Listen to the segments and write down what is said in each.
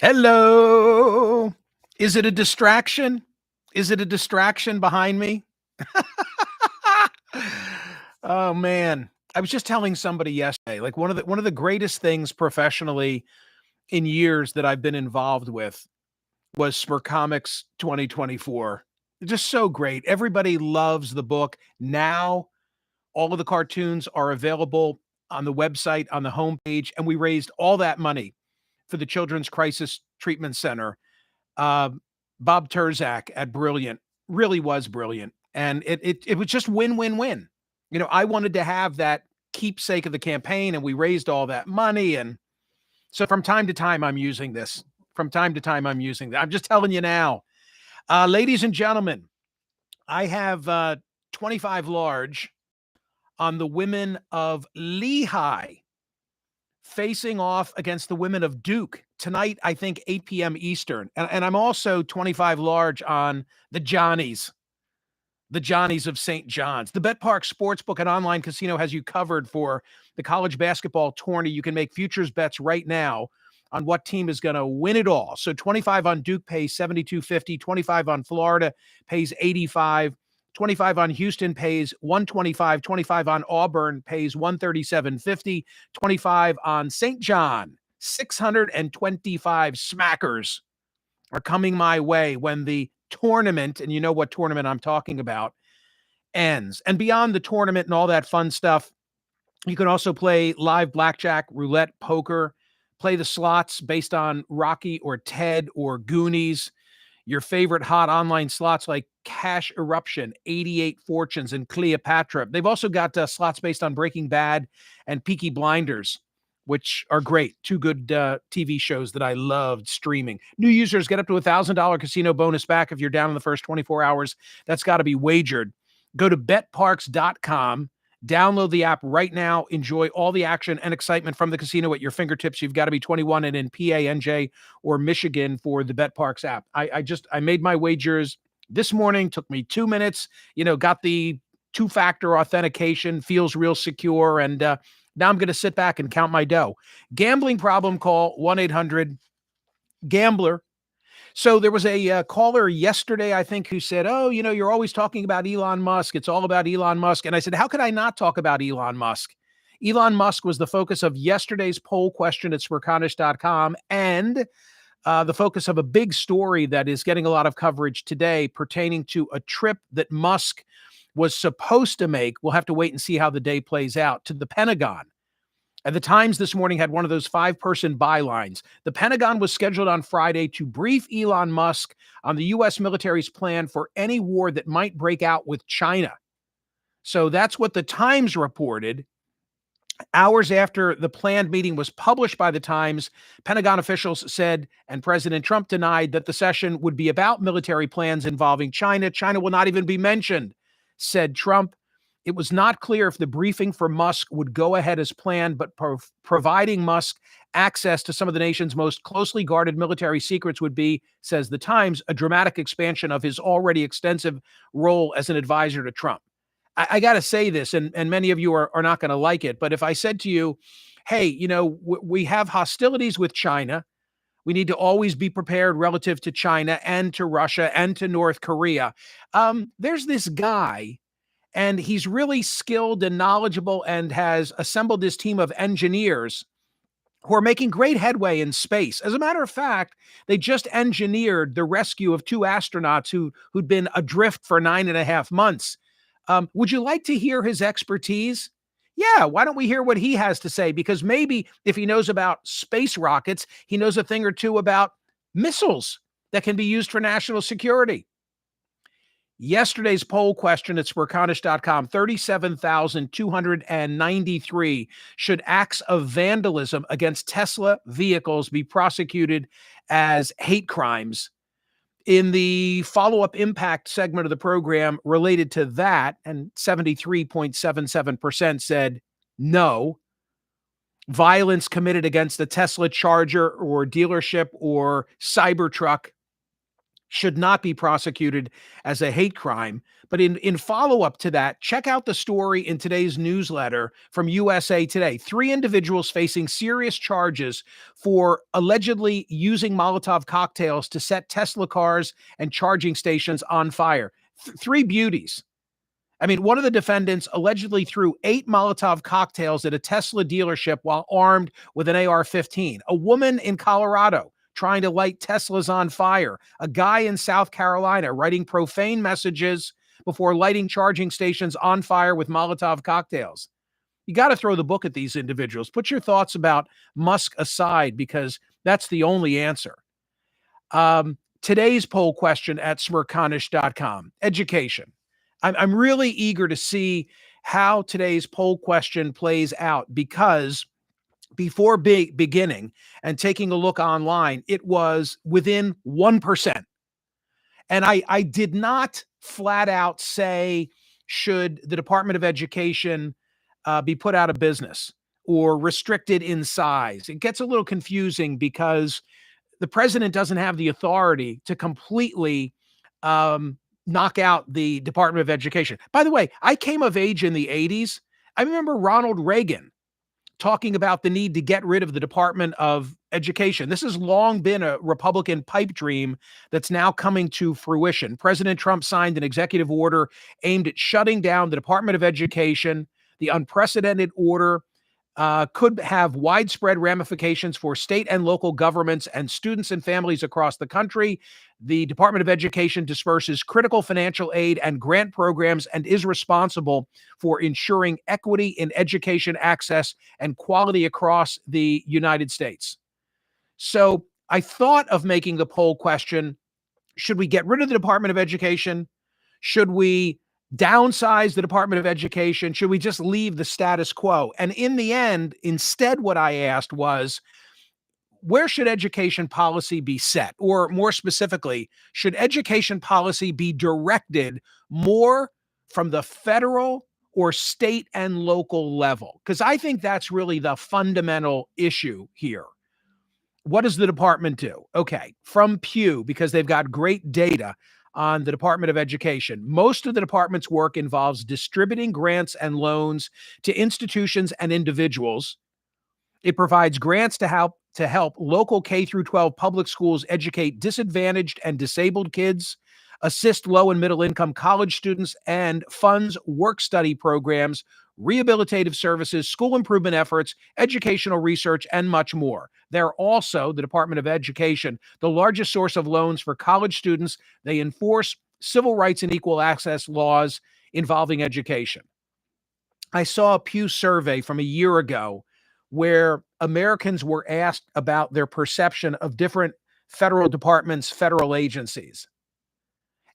Hello. Is it a distraction? Is it a distraction behind me? Oh man. I was just telling somebody yesterday, like one of the greatest things professionally in years that I've been involved with was Smercomic's 2024. Just so great. Everybody loves the book. Now all of the cartoons are available on the website on the homepage, and we raised all that money for the Children's Crisis Treatment Center. uh, Bob Turzak at Brilliant really was brilliant, and it was just win win win. I wanted to have that keepsake of the campaign, and we raised all that money, and so from time to time I'm using this. From time to time I'm using that. I'm just telling you now, ladies and gentlemen. I have 25 large on the women of Lehigh facing off against the women of Duke tonight, I think 8 p.m. Eastern. And I'm also 25 large on the Johnnies of St. John's. The Bet Park Sportsbook and online casino has you covered for the college basketball tourney. You can make futures bets right now on what team is going to win it all. So 25 on Duke pays 72.50, 25 on Florida pays 85, 25 on Houston pays 125, 25 on Auburn pays 137.50, 25 on St. John, 625 smackers are coming my way when the tournament, and you know what tournament I'm talking about, ends. And beyond the tournament and all that fun stuff, you can also play live blackjack, roulette, poker, play the slots based on Rocky or Ted or Goonies, your favorite hot online slots like Cash Eruption, 88 Fortunes, and Cleopatra. They've also got slots based on Breaking Bad and Peaky Blinders, which are great. Two good TV shows that I loved streaming. New users get up to $1,000 casino bonus back if you're down in the first 24 hours. That's got to be wagered. Go to betparks.com. Download the app right now. Enjoy all the action and excitement from the casino at your fingertips. You've got to be 21 and in PA, NJ, or Michigan for the BetParks app. I made my wagers this morning. Took me 2 minutes. Got the two-factor authentication. Feels real secure. And now I'm going to sit back and count my dough. Gambling problem? Call 1-800-GAMBLER. So there was a caller yesterday, I think, who said, oh, you're always talking about Elon Musk. It's all about Elon Musk. And I said, how could I not talk about Elon Musk? Elon Musk was the focus of yesterday's poll question at Smerconish.com and the focus of a big story that is getting a lot of coverage today pertaining to a trip that Musk was supposed to make. We'll have to wait and see how the day plays out, to the Pentagon. And the Times this morning had one of those 5-person bylines. The Pentagon was scheduled on Friday to brief Elon Musk on the U.S. military's plan for any war that might break out with China. So that's what the Times reported. Hours after the planned meeting was published by the Times, Pentagon officials said, and President Trump denied, that the session would be about military plans involving China. China will not even be mentioned, said Trump. It was not clear if the briefing for Musk would go ahead as planned, but providing Musk access to some of the nation's most closely guarded military secrets would be, says the Times, a dramatic expansion of his already extensive role as an advisor to Trump. I got to say this, and many of you are not going to like it, but if I said to you, hey, we have hostilities with China. We need to always be prepared relative to China and to Russia and to North Korea. There's this guy, and he's really skilled and knowledgeable and has assembled this team of engineers who are making great headway in space. As a matter of fact, they just engineered the rescue of 2 astronauts who'd been adrift for 9.5 months. Would you like to hear his expertise? Yeah, why don't we hear what he has to say? Because maybe if he knows about space rockets, he knows a thing or two about missiles that can be used for national security. Yesterday's poll question at Smerconish.com, 37,293. Should acts of vandalism against Tesla vehicles be prosecuted as hate crimes? In the follow-up impact segment of the program related to that, and 73.77% said no. Violence committed against the Tesla charger or dealership or Cybertruck, should not be prosecuted as a hate crime. But in follow-up to that, check out the story in today's newsletter from USA Today. 3 individuals facing serious charges for allegedly using Molotov cocktails to set Tesla cars and charging stations on fire. 3 beauties. I mean, one of the defendants allegedly threw 8 Molotov cocktails at a Tesla dealership while armed with an AR-15. A woman in Colorado trying to light Teslas on fire. A guy in South Carolina writing profane messages before lighting charging stations on fire with Molotov cocktails. You got to throw the book at these individuals. Put your thoughts about Musk aside, because that's the only answer. Today's poll question at Smerconish.com, education. I'm really eager to see how today's poll question plays out, because before beginning and taking a look online, it was within 1%. And I did not flat out say, should the Department of Education be put out of business or restricted in size? It gets a little confusing because the president doesn't have the authority to completely knock out the Department of Education. By the way, I came of age in the 80s. I remember Ronald Reagan talking about the need to get rid of the Department of Education. This has long been a Republican pipe dream that's now coming to fruition. President Trump signed an executive order aimed at shutting down the Department of Education. The unprecedented order could have widespread ramifications for state and local governments and students and families across the country. The Department of Education disperses critical financial aid and grant programs and is responsible for ensuring equity in education access and quality across the United States. So I thought of making the poll question, should we get rid of the Department of Education? Should we downsize the Department of Education? Should we just leave the status quo? And in the end, instead, what I asked was, where should education policy be set? Or more specifically, should education policy be directed more from the federal or state and local level? Because I think that's really the fundamental issue here. What does the department do? Okay, from Pew, because they've got great data on the Department of Education. Most of the department's work involves distributing grants and loans to institutions and individuals. It provides grants to help local K through 12 public schools educate disadvantaged and disabled kids, assist low and middle income college students, and funds work-study programs, rehabilitative services, school improvement efforts, educational research, and much more. They're also, the Department of Education, the largest source of loans for college students. They enforce civil rights and equal access laws involving education. I saw a Pew survey from a year ago where Americans were asked about their perception of different federal departments, federal agencies.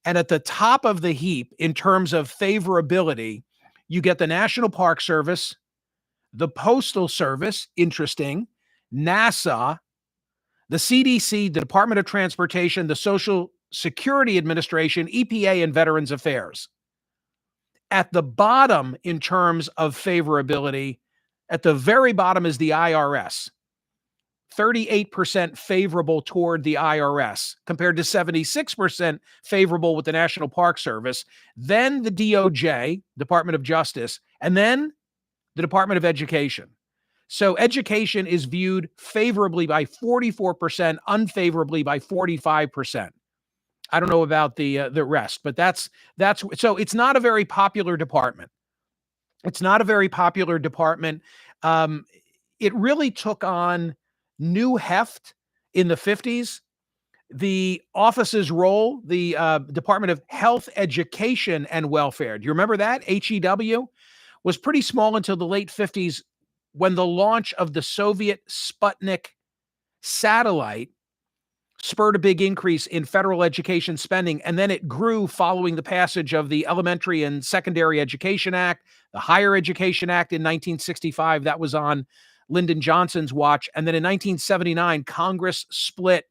And at the top of the heap, in terms of favorability, you get the National Park Service, the Postal Service, interesting, NASA, the CDC, the Department of Transportation, the Social Security Administration, EPA, and Veterans Affairs. At the bottom, in terms of favorability, at the very bottom is the IRS. 38% favorable toward the IRS compared to 76% favorable with the National Park Service, then the DOJ, Department of Justice, and then the Department of Education. So education is viewed favorably by 44%, unfavorably by 45%. I don't know about the rest, but that's so it's not a very popular department. It's not a very popular department. It really took on new heft in the 50s. The office's role, the Department of Health, Education, and Welfare, do you remember that? HEW was pretty small until the late 50s when the launch of the Soviet Sputnik satellite spurred a big increase in federal education spending, and then it grew following the passage of the Elementary and Secondary Education Act, the Higher Education Act in 1965, that was on Lyndon Johnson's watch, and then in 1979, Congress split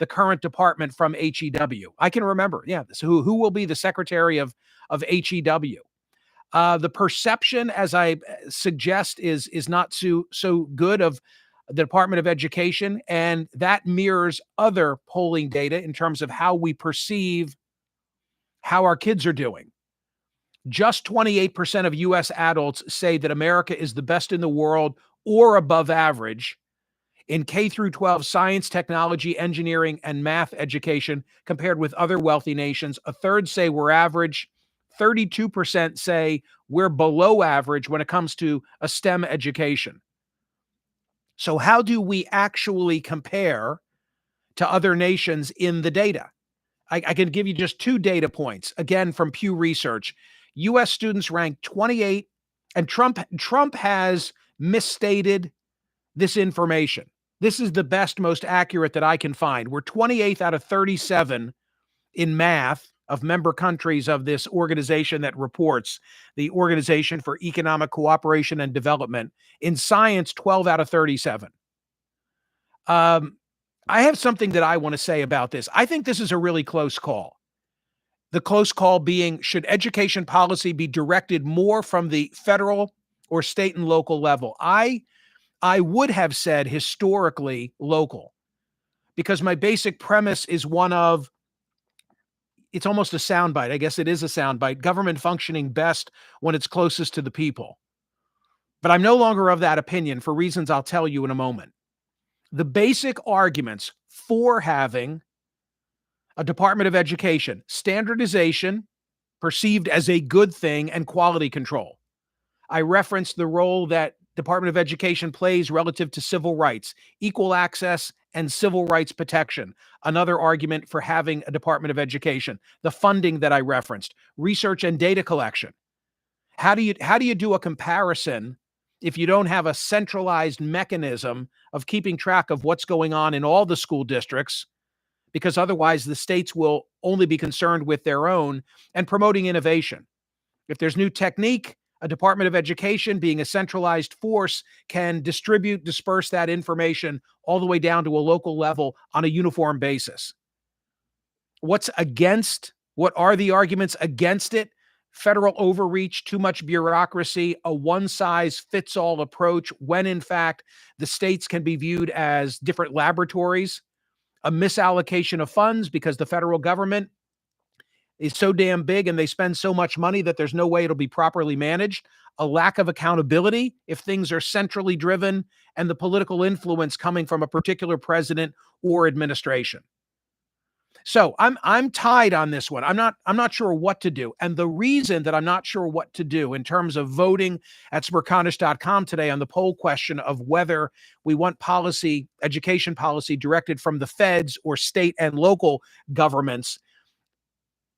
the current department from HEW. I can remember, so who will be the secretary of HEW? The perception, as I suggest, is not so good of the Department of Education, and that mirrors other polling data in terms of how we perceive how our kids are doing. Just 28% of US adults say that America is the best in the world or above average in K through 12 science, technology, engineering, and math education compared with other wealthy nations. A third say we're average. 32% say we're below average when it comes to a STEM education. So how do we actually compare to other nations in the data? I can give you just 2 data points, again, from Pew Research. U.S. students ranked 28, and Trump has misstated this information. This is the best, most accurate that I can find. We're 28th out of 37 in math of member countries of this organization that reports, the Organization for Economic Cooperation and Development. In science, 12 out of 37. I have something that I want to say about this. I think this is a really close call. The close call being, should education policy be directed more from the federal or state and local level? I would have said historically local, because my basic premise is one of, it's almost a soundbite. I guess it is a soundbite. Government functioning best when it's closest to the people. But I'm no longer of that opinion for reasons I'll tell you in a moment. The basic arguments for having a Department of Education: standardization, perceived as a good thing, and quality control. I referenced the role that Department of Education plays relative to civil rights, equal access, and civil rights protection. Another argument for having a Department of Education. The funding that I referenced, research and data collection. How do you do a comparison if you don't have a centralized mechanism of keeping track of what's going on in all the school districts? Because otherwise the states will only be concerned with their own and promoting innovation. If there's new technique, a Department of Education, being a centralized force, can disperse that information all the way down to a local level on a uniform basis. What are the arguments against it? Federal overreach, too much bureaucracy, a one-size-fits-all approach, when in fact the states can be viewed as different laboratories, a misallocation of funds because the federal government is so damn big and they spend so much money that there's no way it'll be properly managed, a lack of accountability if things are centrally driven, and the political influence coming from a particular president or administration. So I'm tied on this one. I'm not sure what to do. And the reason that I'm not sure what to do in terms of voting at Smerconish.com today on the poll question of whether we want policy, education policy, directed from the feds or state and local governments,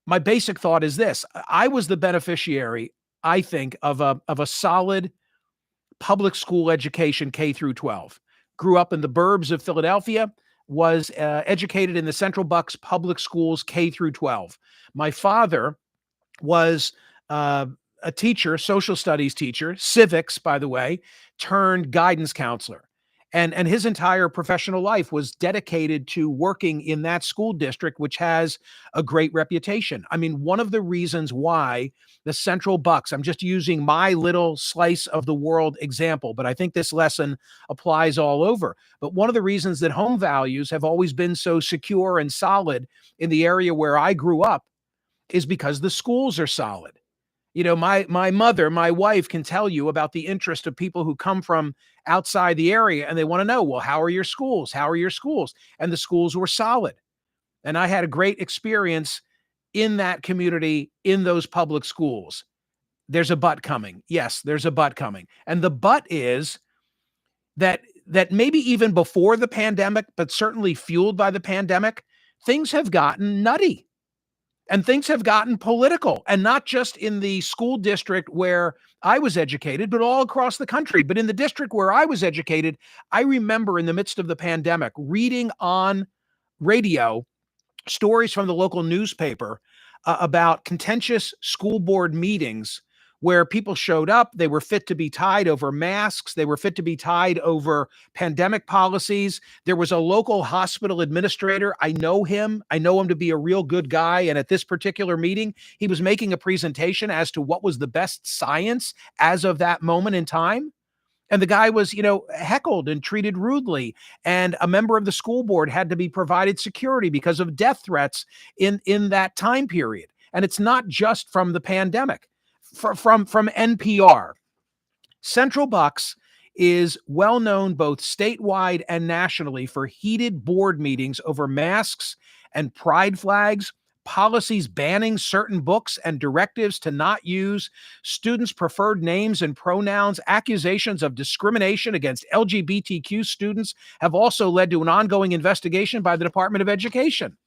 my basic thought is this. I was the beneficiary, I think, of a solid public school education, K through 12. Grew up in the burbs of Philadelphia, was educated in the Central Bucks public schools, K through 12. My father was a teacher, social studies teacher, civics, by the way, turned guidance counselor. And his entire professional life was dedicated to working in that school district, which has a great reputation. I mean, one of the reasons why the Central Bucks, I'm just using my little slice of the world example, but I think this lesson applies all over. But one of the reasons that home values have always been so secure and solid in the area where I grew up is because the schools are solid. You know, my mother, my wife can tell you about the interest of people who come from outside the area and they want to know, well, how are your schools? How are your schools? And the schools were solid. And I had a great experience in that community, in those public schools. There's a but coming. Yes, there's a but coming. And the but is that maybe even before the pandemic, but certainly fueled by the pandemic, things have gotten nutty. And things have gotten political, and not just in the school district where I was educated, but all across the country. But in the district where I was educated, I remember in the midst of the pandemic reading on radio stories from the local newspaper about contentious school board meetings where people showed up. They were fit to be tied over masks. They were fit to be tied over pandemic policies. There was a local hospital administrator. I know him to be a real good guy. And at this particular meeting, he was making a presentation as to what was the best science as of that moment in time. And the guy was, heckled and treated rudely. And a member of the school board had to be provided security because of death threats in that time period. And it's not just from the pandemic. From NPR, Central Bucks is well known both statewide and nationally for heated board meetings over masks and pride flags, policies banning certain books and directives to not use students' preferred names and pronouns. Accusations of discrimination against LGBTQ students have also led to an ongoing investigation by the Department of Education.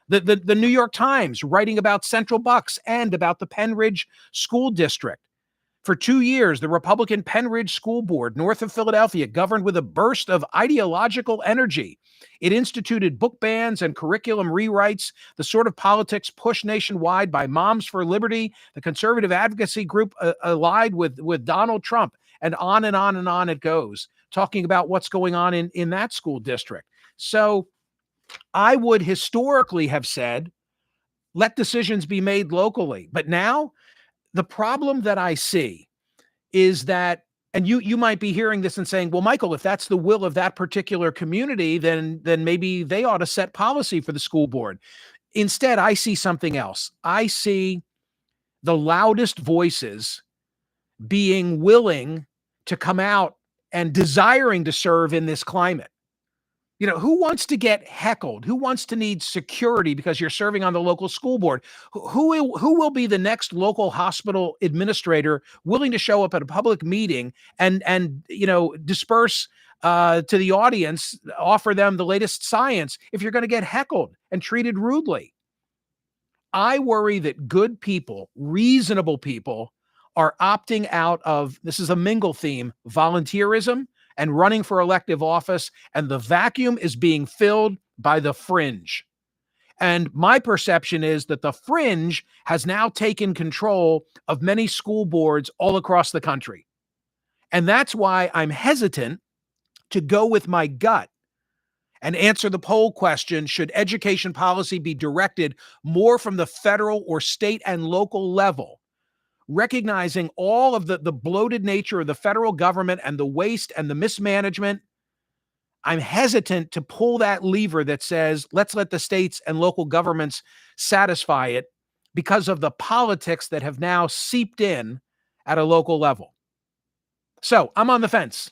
The New York Times writing about Central Bucks and about the Penridge School District. For 2 years, the Republican Penridge School Board, north of Philadelphia, governed with a burst of ideological energy. It instituted book bans and curriculum rewrites, the sort of politics pushed nationwide by Moms for Liberty, the conservative advocacy group allied with Donald Trump, and on and on and on it goes, talking about what's going on in that school district. So I would historically have said, let decisions be made locally. But now, the problem that I see is that, and you might be hearing this and saying, well, Michael, if that's the will of that particular community, then maybe they ought to set policy for the school board. Instead, I see something else. I see the loudest voices being willing to come out and desiring to serve in this climate. Who wants to get heckled? Who wants to need security because you're serving on the local school board? Who will be the next local hospital administrator willing to show up at a public meeting and disperse to the audience, offer them the latest science if you're going to get heckled and treated rudely? I worry that good people, reasonable people, are opting out of, this is a mingle theme, volunteerism and running for elective office, and the vacuum is being filled by the fringe. And my perception is that the fringe has now taken control of many school boards all across the country. And that's why I'm hesitant to go with my gut and answer the poll question, should education policy be directed more from the federal or state and local level? Recognizing all of the bloated nature of the federal government and the waste and the mismanagement, I'm hesitant to pull that lever that says, let's let the states and local governments satisfy it, because of the politics that have now seeped in at a local level. So I'm on the fence.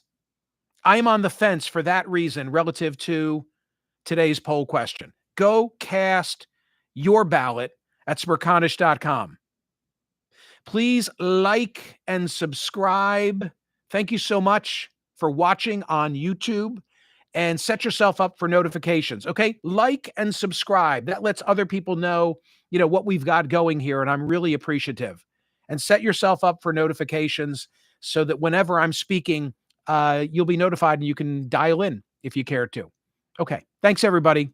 I am on the fence for that reason relative to today's poll question. Go cast your ballot at Smerconish.com. Please like and subscribe. Thank you so much for watching on YouTube, and set yourself up for notifications. Okay. Like and subscribe. That lets other people know, what we've got going here. And I'm really appreciative. And set yourself up for notifications so that whenever I'm speaking, you'll be notified and you can dial in if you care to. Okay. Thanks, everybody.